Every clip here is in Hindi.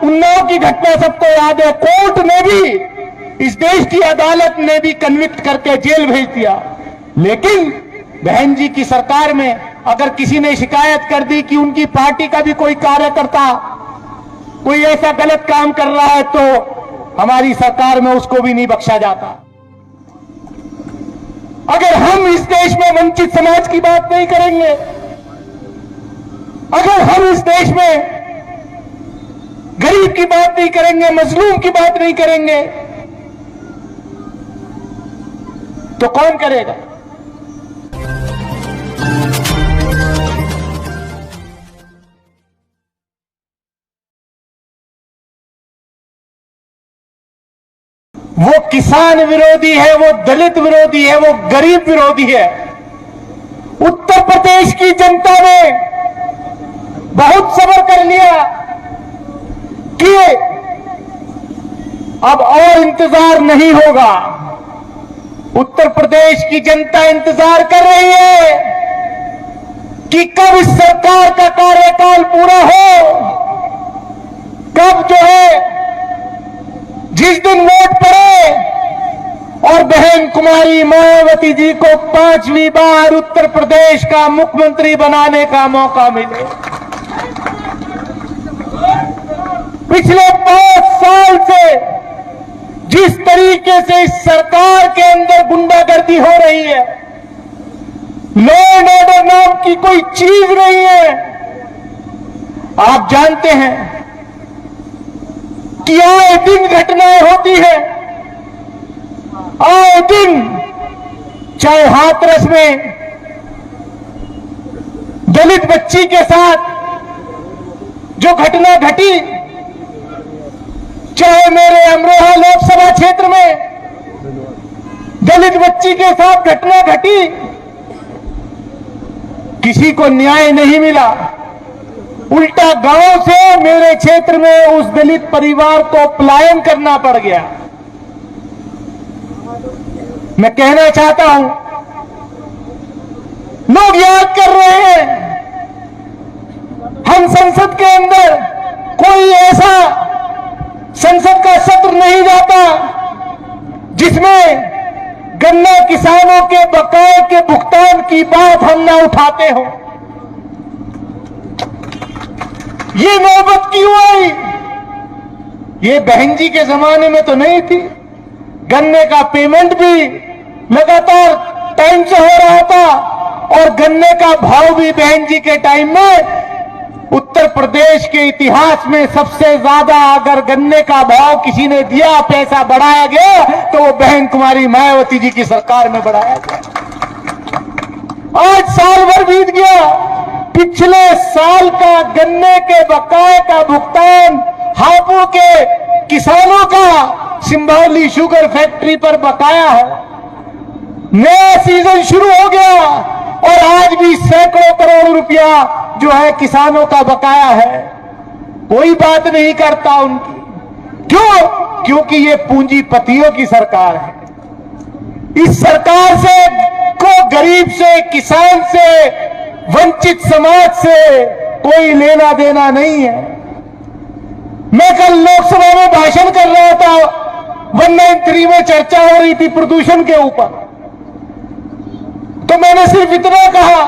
उन्नाव की घटना सबको याद है। कोर्ट ने भी, इस देश की अदालत ने भी कन्विक्ट करके जेल भेज दिया। लेकिन बहन जी की सरकार में अगर किसी ने शिकायत कर दी कि उनकी पार्टी का भी कोई कार्यकर्ता कोई ऐसा गलत काम कर रहा है, तो हमारी सरकार में उसको भी नहीं बख्शा जाता। अगर हम इस देश में वंचित समाज की बात नहीं करेंगे, अगर हम इस देश में गरीब की बात नहीं करेंगे, मजलूम की बात नहीं करेंगे, तो कौन करेगा? वो किसान विरोधी है, वो दलित विरोधी है, वो गरीब विरोधी है। उत्तर प्रदेश की जनता ने बहुत सब्र कर लिया कि अब और इंतजार नहीं होगा। उत्तर प्रदेश की जनता इंतजार कर रही है कि कब इस सरकार का कार्यकाल पूरा हो, कब जो है जिस दिन वोट पड़े और बहन कुमारी मायावती जी को 5वीं बार उत्तर प्रदेश का मुख्यमंत्री बनाने का मौका मिले। पिछले 5 साल से जिस तरीके से इस सरकार के अंदर गुंडागर्दी हो रही है, लॉ एंड ऑर्डर नाम की कोई चीज नहीं है। आप जानते हैं कि आए दिन घटनाएं होती है, आए दिन, चाहे हाथरस में दलित बच्ची के साथ जो घटना घटी, चाहे मेरे अमरोहा लोकसभा क्षेत्र में दलित बच्ची के साथ घटना घटी, किसी को न्याय नहीं मिला। उल्टा गांव से मेरे क्षेत्र में उस दलित परिवार को पलायन करना पड़ गया। मैं कहना चाहता हूं, लोग याद कर रहे हैं, हम संसद के अंदर कोई ऐसा संसद का सत्र नहीं जाता जिसमें गन्ना किसानों के बकाये के भुगतान की बात हम ना उठाते हो। ये नौबत क्यों आई? ये बहन जी के जमाने में तो नहीं थी। गन्ने का पेमेंट भी लगातार टाइम से हो रहा था और गन्ने का भाव भी बहन जी के टाइम में उत्तर प्रदेश के इतिहास में सबसे ज्यादा अगर गन्ने का भाव किसी ने दिया, पैसा बढ़ाया गया, तो वो बहन कुमारी मायावती जी की सरकार में बढ़ाया गया। आज साल भर बीत गया, पिछले साल का गन्ने के बकाये का भुगतान हापुड़ के किसानों का सिंभौली शुगर फैक्ट्री पर बकाया है। नया सीजन शुरू हो गया और आज भी सैकड़ों करोड़ रुपया जो है किसानों का बकाया है। कोई बात नहीं करता उनकी। क्यों? क्योंकि ये पूंजीपतियों की सरकार है। इस सरकार से को गरीब से, किसान से, वंचित समाज से कोई लेना देना नहीं है। मैं कल लोकसभा में भाषण कर रहा था, 193 में चर्चा हो रही थी प्रदूषण के ऊपर, तो मैंने सिर्फ इतना कहा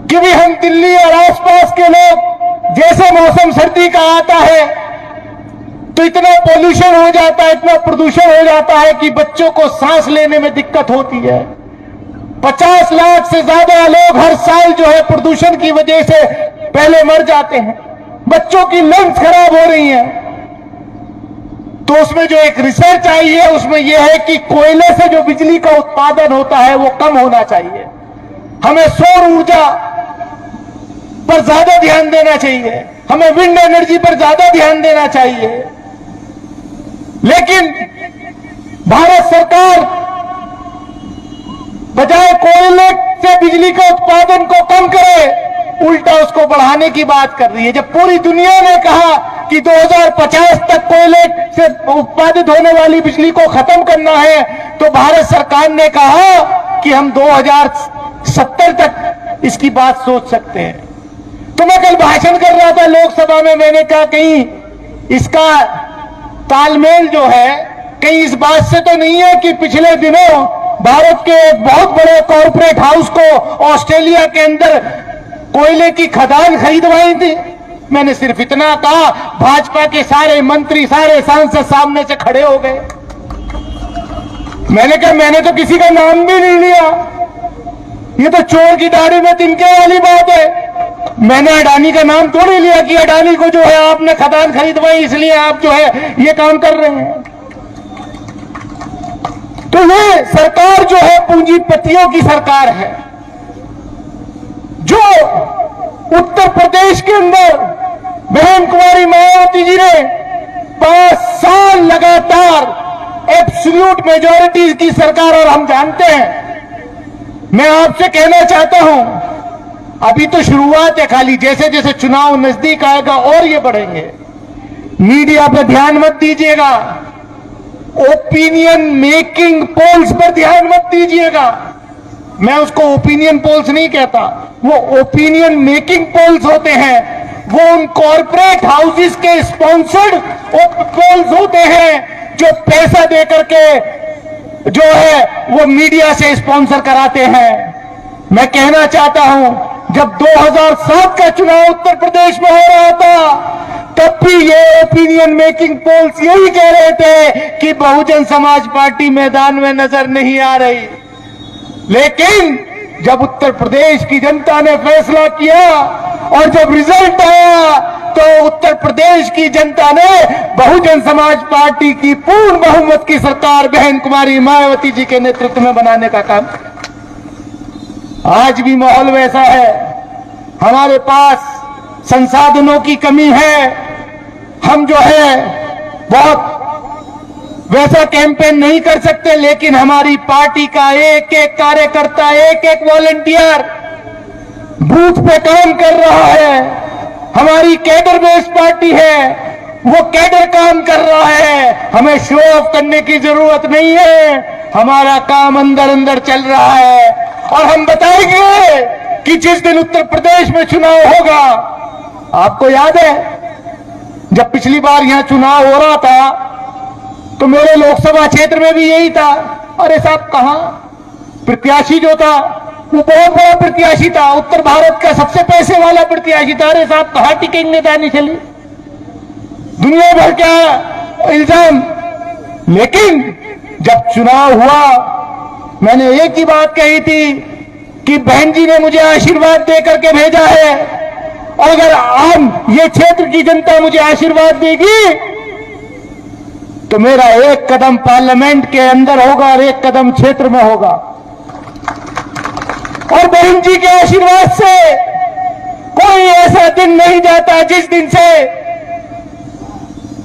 कि भी हम दिल्ली और आसपास के लोग, जैसे मौसम सर्दी का आता है तो इतना पोल्यूशन हो जाता है, इतना प्रदूषण हो जाता है कि बच्चों को सांस लेने में दिक्कत होती है। 50 लाख से ज्यादा लोग हर साल जो है प्रदूषण की वजह से पहले मर जाते हैं। बच्चों की लंग्स खराब हो रही हैं। तो उसमें जो एक रिसर्च आई है उसमें यह है कि कोयले से जो बिजली का उत्पादन होता है वो कम होना चाहिए। हमें सौर ऊर्जा पर ज्यादा ध्यान देना चाहिए, हमें विंड एनर्जी पर ज्यादा ध्यान देना चाहिए। लेकिन भारत सरकार बजाय कोयले से बिजली का उत्पादन को कम करे, उल्टा उसको बढ़ाने की बात कर रही है। जब पूरी दुनिया ने कहा कि 2050 तक कोयले से उत्पादित होने वाली बिजली को खत्म करना है, तो भारत सरकार ने कहा कि हम 2070 तक इसकी बात सोच सकते हैं। तो मैं कल भाषण कर रहा था लोकसभा में, मैंने कहा कहीं इसका तालमेल जो है कहीं इस बात से तो नहीं है कि पिछले दिनों भारत के एक बहुत बड़े कॉर्पोरेट हाउस को ऑस्ट्रेलिया के अंदर कोयले की खदान खरीदवाई थी। मैंने सिर्फ इतना कहा, भाजपा के सारे मंत्री, सारे सांसद सामने से खड़े हो गए। मैंने कहा मैंने तो किसी का नाम भी नहीं लिया, ये तो चोर की दाढ़ी में तिनके वाली बात है। मैंने अडानी का नाम थोड़ी लिया कि अडानी को जो है आपने खदान खरीदवाई इसलिए आप जो है ये काम कर रहे हैं। तो ये सरकार जो है पूंजीपतियों की सरकार है, जो उत्तर प्रदेश के अंदर बहन कुमारी मायावती जी ने 5 साल लगातार एब्सोल्यूट मेजॉरिटी की सरकार, और हम जानते हैं, मैं आपसे कहना चाहता हूं अभी तो शुरुआत है खाली, जैसे जैसे चुनाव नजदीक आएगा और ये बढ़ेंगे। मीडिया पे ध्यान मत दीजिएगा, ओपिनियन मेकिंग पोल्स पर ध्यान मत दीजिएगा। मैं उसको ओपिनियन पोल्स नहीं कहता, वो ओपिनियन मेकिंग पोल्स होते हैं, वो उन कॉर्पोरेट हाउसेस के स्पॉन्सर्ड पोल्स होते हैं जो पैसा दे करके जो है वो मीडिया से स्पॉन्सर कराते हैं। मैं कहना चाहता हूं जब 2007 का चुनाव उत्तर प्रदेश में हो रहा था तब भी ये ओपिनियन मेकिंग पोल्स यही कह रहे थे कि बहुजन समाज पार्टी मैदान में नजर नहीं आ रही। लेकिन जब उत्तर प्रदेश की जनता ने फैसला किया और जब रिजल्ट आया तो उत्तर प्रदेश की जनता ने बहुजन समाज पार्टी की पूर्ण बहुमत की सरकार बहन कुमारी मायावती जी के नेतृत्व में बनाने का काम। आज भी माहौल वैसा है, हमारे पास संसाधनों की कमी है, हम जो है बहुत वैसा कैंपेन नहीं कर सकते, लेकिन हमारी पार्टी का एक एक कार्यकर्ता, एक एक वॉलंटियर बूथ पे काम कर रहा है। हमारी कैडर बेस्ड पार्टी है, वो कैडर काम कर रहा है। हमें शो ऑफ करने की जरूरत नहीं है, हमारा काम अंदर अंदर चल रहा है। और हम बताएंगे कि जिस दिन उत्तर प्रदेश में चुनाव होगा, आपको याद है जब पिछली बार यहां चुनाव हो रहा था तो मेरे लोकसभा क्षेत्र में भी यही था। अरे साहब कहां प्रत्याशी जो था वो बहुत बड़ा प्रत्याशी था, उत्तर भारत का सबसे पैसे वाला प्रत्याशी था। अरे साहब कहां टिकेंगे दानी चली, दुनिया भर का इल्जाम। लेकिन जब चुनाव हुआ मैंने एक ही बात कही थी कि बहन जी ने मुझे आशीर्वाद दे करके भेजा है, और अगर आम ये क्षेत्र की जनता मुझे आशीर्वाद देगी तो मेरा एक कदम पार्लियामेंट के अंदर होगा और एक कदम क्षेत्र में होगा। और बहन जी के आशीर्वाद से कोई ऐसा दिन नहीं जाता जिस दिन से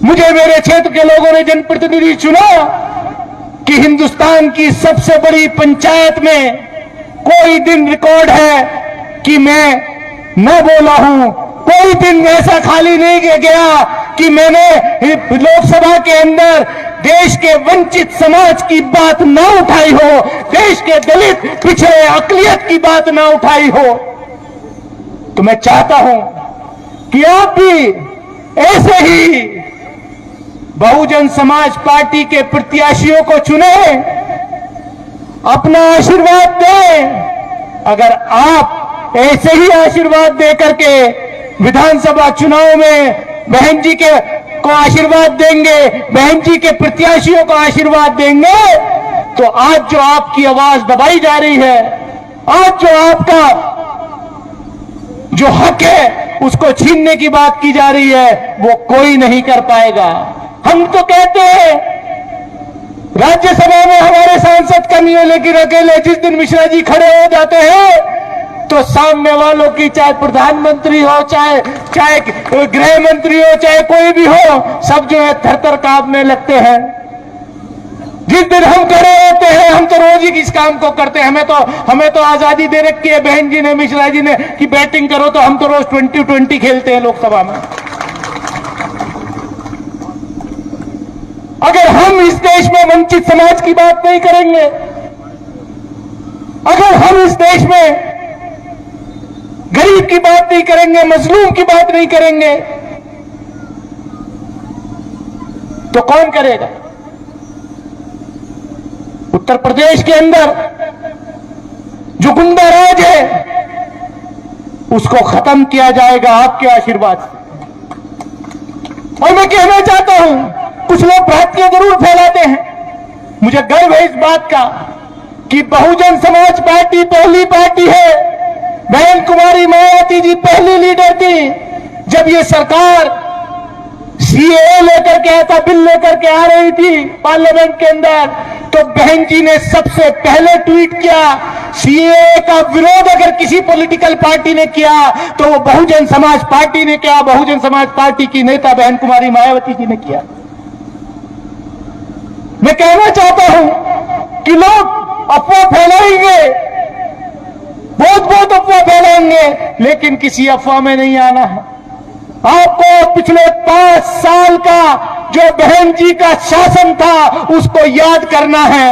मुझे मेरे क्षेत्र के लोगों ने जनप्रतिनिधि चुना कि हिंदुस्तान की सबसे बड़ी पंचायत में कोई दिन रिकॉर्ड है कि मैं न बोला हूं। कोई दिन ऐसा खाली नहीं गया कि मैंने लोकसभा के अंदर देश के वंचित समाज की बात ना उठाई हो, देश के दलित पिछड़े अकलियत की बात ना उठाई हो। तो मैं चाहता हूं कि आप भी ऐसे ही बहुजन समाज पार्टी के प्रत्याशियों को चुने, अपना आशीर्वाद दें। अगर आप ऐसे ही आशीर्वाद दे करके विधानसभा चुनाव में बहन जी के को आशीर्वाद देंगे, बहन जी के प्रत्याशियों को आशीर्वाद देंगे, तो आज जो आपकी आवाज दबाई जा रही है, आज जो आपका जो हक है उसको छीनने की बात की जा रही है, वो कोई नहीं कर पाएगा। हम तो कहते हैं राज्यसभा में हमारे सांसद कमी है, लेकिन अकेले जिस दिन मिश्रा जी खड़े हो जाते हैं तो सामने वालों की, चाहे प्रधानमंत्री हो, चाहे गृह मंत्री हो, चाहे कोई भी हो, सब जो है थर-थर कांपने लगते हैं। जिस दिन हम खड़े होते हैं, हम तो रोज ही इस काम को करते हैं। हमें तो आजादी दे रखी है बहन जी ने, मिश्रा जी ने कि बैटिंग करो, तो हम तो रोज 20-20 खेलते हैं लोकसभा में। अगर हम इस देश में वंचित समाज की बात नहीं करेंगे, अगर हम इस देश में गरीब की बात नहीं करेंगे, मजलूम की बात नहीं करेंगे, तो कौन करेगा? उत्तर प्रदेश के अंदर जो गुंडा राज है उसको खत्म किया जाएगा आपके आशीर्वाद से। और मैं कहना चाहता हूं, कुछ लोग भ्रांतियां जरूर फैलाते हैं, मुझे गर्व है इस बात का कि बहुजन समाज पार्टी पहली पार्टी है, बहन कुमारी मायावती जी पहली लीडर थी। जब ये सरकार सीएए लेकर के आता, बिल लेकर के आ रही थी पार्लियामेंट के अंदर, तो बहन जी ने सबसे पहले ट्वीट किया। सीएए का विरोध अगर किसी पॉलिटिकल पार्टी ने किया तो वो बहुजन समाज पार्टी ने किया, बहुजन समाज पार्टी की नेता बहन कुमारी मायावती जी ने किया। मैं कहना चाहता हूं कि लोग अफवाह फैलाएंगे, बहुत अफवाह फैलाएंगे, लेकिन किसी अफवाह में नहीं आना है। आपको पिछले 5 साल का जो बहन जी का शासन था उसको याद करना है।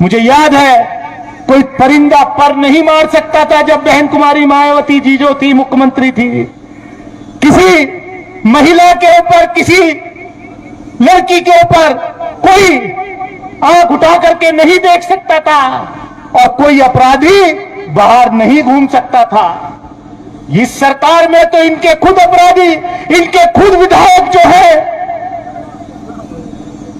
मुझे याद है कोई परिंदा पर नहीं मार सकता था जब बहन कुमारी मायावती जी जो थी मुख्यमंत्री थी। किसी महिला के ऊपर, किसी लड़की के ऊपर कोई आंख उठा करके नहीं देख सकता था और कोई अपराधी बाहर नहीं घूम सकता था। इस सरकार में तो इनके खुद अपराधी, इनके खुद विधायक जो है,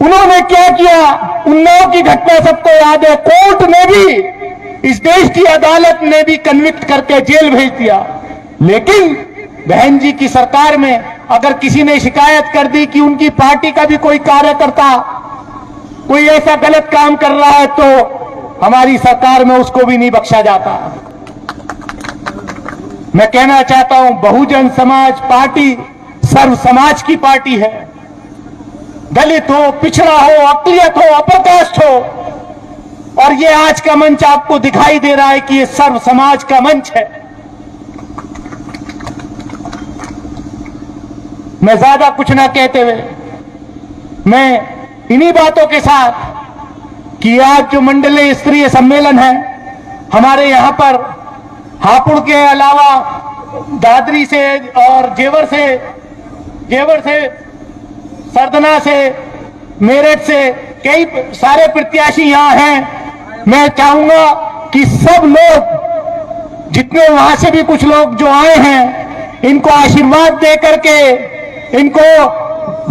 उन्होंने क्या किया? उन्नाव की घटना सबको याद है। कोर्ट ने भी, इस देश की अदालत ने भी कन्विक्ट करके जेल भेज दिया। लेकिन बहन जी की सरकार में अगर किसी ने शिकायत कर दी कि उनकी पार्टी का भी कोई कार्यकर्ता कोई ऐसा गलत काम कर रहा है, तो हमारी सरकार में उसको भी नहीं बख्शा जाता। मैं कहना चाहता हूं, बहुजन समाज पार्टी सर्व समाज की पार्टी है। दलित हो, पिछड़ा हो, अकलियत हो, अपरकास्ट हो, और ये आज का मंच आपको दिखाई दे रहा है कि ये सर्व समाज का मंच है। मैं ज्यादा कुछ ना कहते हुए मैं इन्हीं बातों के साथ कि आज जो मंडलीय स्तरीय सम्मेलन है हमारे यहां पर हापुड़ के अलावा दादरी से और जेवर से सरदना से, मेरठ से कई सारे प्रत्याशी यहां हैं। मैं चाहूंगा कि सब लोग, जितने वहां से भी कुछ लोग जो आए हैं, इनको आशीर्वाद दे करके, इनको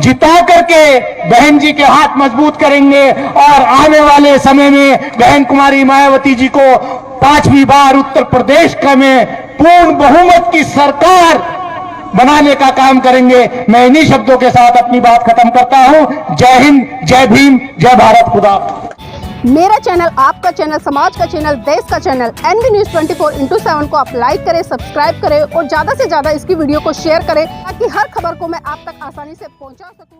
जिता करके बहन जी के हाथ मजबूत करेंगे और आने वाले समय में बहन कुमारी मायावती जी को 5वीं बार उत्तर प्रदेश का में पूर्ण बहुमत की सरकार बनाने का काम करेंगे। मैं इन्हीं शब्दों के साथ अपनी बात खत्म करता हूं। जय हिंद, जय भीम, जय भारत, खुदा। मेरा चैनल, आपका चैनल, समाज का चैनल, देश का चैनल NV News 24/7 को आप लाइक करें, सब्सक्राइब करें और ज्यादा से ज्यादा इसकी वीडियो को शेयर करें ताकि हर खबर को मैं आप तक आसानी से पहुंचा सकूं।